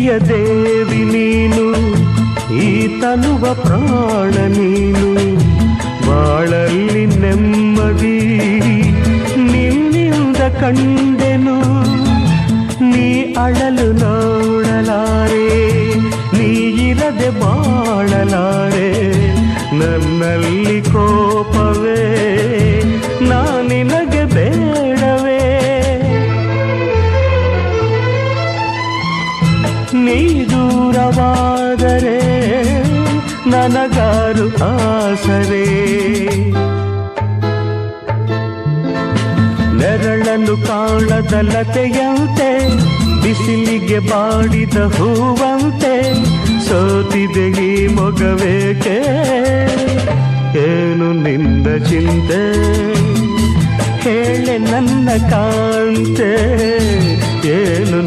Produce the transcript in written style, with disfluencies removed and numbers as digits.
ಪ್ರಿಯ ದೇವಿ ನೀನು, ಈ ತನುವ ಪ್ರಾಣ ನೀನು, ಬಾಳಲ್ಲಿ ನೆಮ್ಮದಿ ನಿನ್ನಿಂದ ಕಂಡೆನು. ನೀ ಅಳಲು ನೋಡಲಾರೆ, ನೀ ಇರದೆ ಬಾಳಲಾರೆ, ನನ್ನಲ್ಲಿ ಕೋಪವೇ ನಿನಗೆ ಬೇಡವೇ. ನೀ ದೂರವಾದರೆ ನನಗಾರು ಆಸರೆ, ನೆರಳನ್ನು ಕಾಣದ ಲತೆಯಂತೆ, ಬಿಸಿಲಿಗೆ ಬಾಡಿದ ಹೂವಂತೆ, ಸೋತಿದೆ ಈ ಮೊಗವೇಕೆ, ಏನು ನಿನ್ನ ಚಿಂತೆ, ಹೇಳೆ ನನ್ನ ಕಾಂತೆ, ಏನು